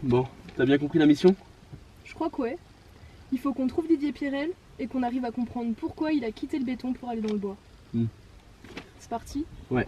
Bon, t'as bien compris la mission? Je crois que ouais. Il faut qu'on trouve Didier Pirel et qu'on arrive à comprendre pourquoi il a quitté le béton pour aller dans le bois. C'est parti? Ouais.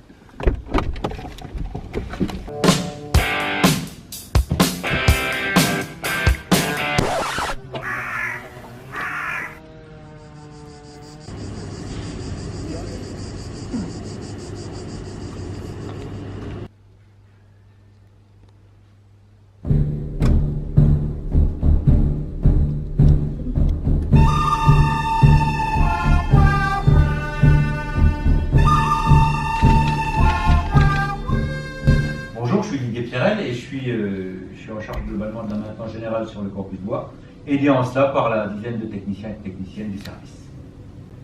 Bonjour, je suis Didier Pirel et je suis en charge globalement de la maintenance générale sur le campus bois, aidé en cela par la dizaine de techniciens et techniciennes du service.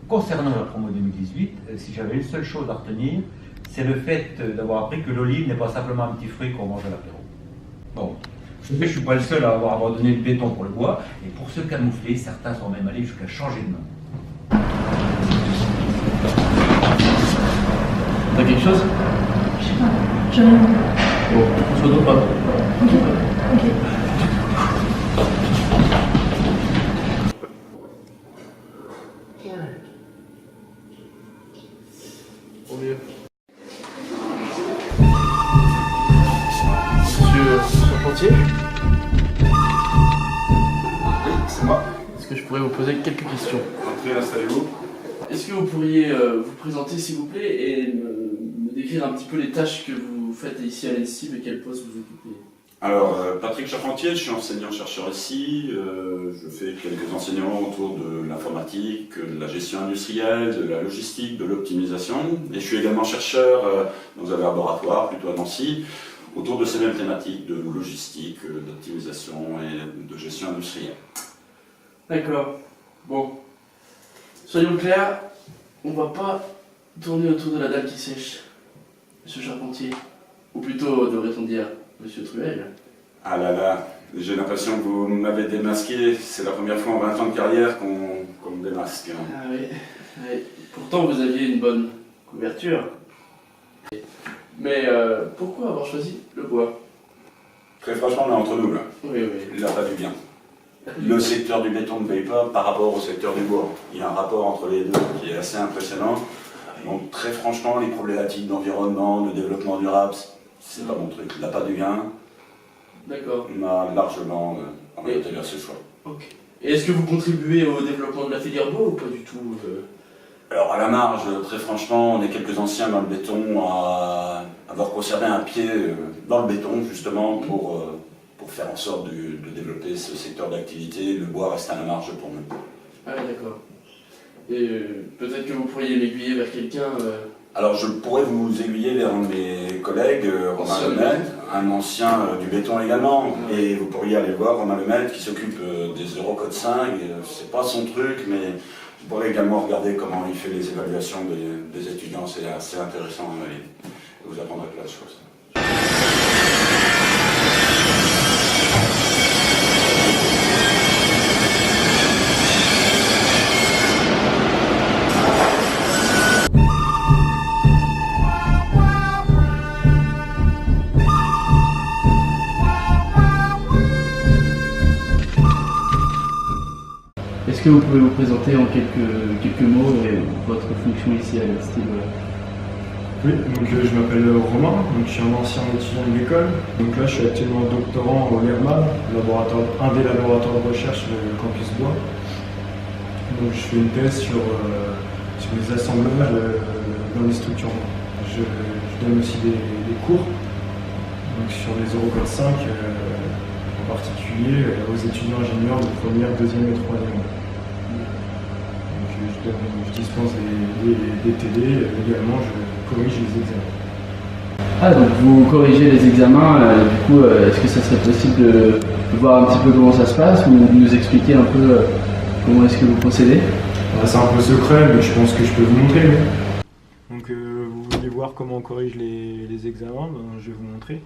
Concernant la promo 2018, si j'avais une seule chose à retenir, c'est le fait d'avoir appris que l'olive n'est pas simplement un petit fruit qu'on mange à l'apéro. Bon, je ne suis pas le seul à avoir abandonné le béton pour le bois, et pour se camoufler, certains sont même allés jusqu'à changer de nom. T'as quelque chose? Je sais pas, j'ai rien vu. Bon, on se retrouve pas. Ok. Au mieux. Monsieur Charpentier? Oui, c'est moi. Est-ce que je pourrais vous poser quelques questions? Entrez, installez-vous. Est-ce que vous pourriez vous présenter s'il vous plaît et me décrire un petit peu les tâches que vous faites ici à l'ENSTIB et quel poste vous occupez? Alors, Patrick Charpentier, je suis enseignant-chercheur ici. Je fais quelques enseignements autour de l'informatique, de la gestion industrielle, de la logistique, de l'optimisation. Et je suis également chercheur dans un laboratoire, plutôt à Nancy, autour de ces mêmes thématiques de logistique, d'optimisation et de gestion industrielle. D'accord. Bon. Soyons clairs, on va pas tourner autour de la dalle qui sèche, Monsieur Charpentier. Ou plutôt, devrait-on dire, Monsieur Truel. Ah là là, j'ai l'impression que vous m'avez démasqué. C'est la première fois en 20 ans de carrière qu'on me démasque. Ah oui, oui. Pourtant vous aviez une bonne couverture. Mais pourquoi avoir choisi le bois? Très franchement, on est entre nous là. Oui, oui. Il n'a pas du bien. Le secteur du béton ne paye pas par rapport au secteur du bois. Il y a un rapport entre les deux qui est assez impressionnant. Donc très franchement, les problématiques d'environnement, de développement durable, c'est pas mon truc. Il n'a pas du bien. D'accord. On a largement orienté vers ce choix. Ok. Et est-ce que vous contribuez au développement de la filière bois ou pas du tout Alors à la marge, très franchement, on est quelques anciens dans le béton à avoir conservé un pied dans le béton justement pour faire en sorte de développer ce secteur d'activité. Le bois reste à la marge pour nous. Ah oui, d'accord. Et peut-être que vous pourriez m'aiguiller vers quelqu'un Alors je pourrais vous aiguiller vers un de mes collègues, Romain Lemaitre, un ancien du béton également, et vous pourriez aller voir Romain Lemaitre qui s'occupe des Eurocode 5, c'est pas son truc, mais vous pourrez également regarder comment il fait les évaluations des étudiants, c'est assez intéressant et vous apprendrez plein de choses. Est-ce que vous pouvez vous présenter en quelques mots votre fonction ici à l'ENSTIB? Oui, donc je m'appelle Romain, donc je suis un ancien étudiant de l'école. Donc là je suis actuellement doctorant au LERMAD, un des laboratoires de recherche du campus bois. Donc je fais une thèse sur les assemblages dans les structures. Je donne aussi des cours donc sur les Eurocode 5, en particulier aux étudiants ingénieurs de première, deuxième et troisième année. Je dispense des TD, également je corrige les examens. Ah, donc vous corrigez les examens, du coup, est-ce que ça serait possible de voir un petit peu comment ça se passe ou de nous expliquer un peu comment est-ce que vous procédez? C'est un peu secret, mais je pense que je peux vous montrer. Donc vous voulez voir comment on corrige les examens, je vais vous montrer.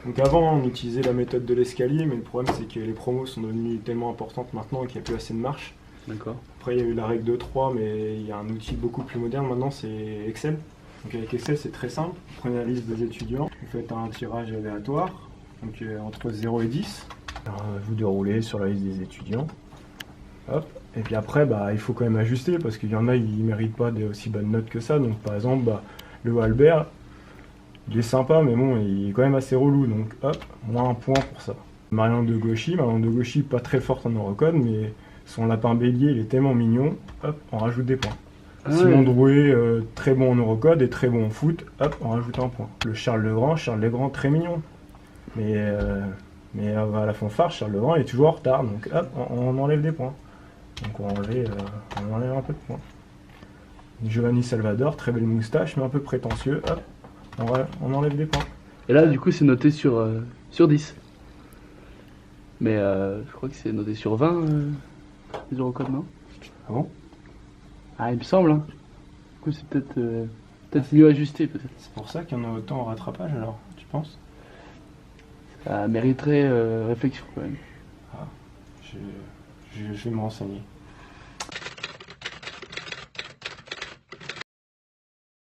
Donc avant on utilisait la méthode de l'escalier, mais le problème c'est que les promos sont devenues tellement importantes maintenant qu'il n'y a plus assez de marche. D'accord. Après il y a eu la règle de 3, mais il y a un outil beaucoup plus moderne maintenant, c'est Excel. Donc avec Excel c'est très simple, vous prenez la liste des étudiants, vous faites un tirage aléatoire, donc entre 0 et 10. Alors, vous déroulez sur la liste des étudiants. Hop. Et puis après, il faut quand même ajuster parce qu'il y en a, ils ne méritent pas des aussi bonnes notes que ça. Donc par exemple, le Albert, il est sympa, mais bon, il est quand même assez relou. Donc hop, moins 1 point pour ça. Marion de Gauchy, pas très forte en neurocode, mais son lapin bélier, il est tellement mignon. Hop, on rajoute des points. Simon Drouet, très bon en neurocode et très bon en foot, hop, on rajoute 1 point. Le Charles Legrand, très mignon. Mais à la fanfare, Charles Legrand est toujours en retard, donc hop, on enlève des points. Donc on enlève un peu de points. Giovanni Salvador, très belle moustache, mais un peu prétentieux, hop, on enlève des points. Et là, du coup, c'est noté sur 10. Mais je crois que c'est noté sur 20, les Eurocodes, non? Ah bon? Ah, il me semble, hein. Du coup, c'est peut-être mieux ajusté, peut-être. C'est pour ça qu'il y en a autant en rattrapage, alors, tu penses? Ça mériterait réflexion, quand même. Je vais me renseigner.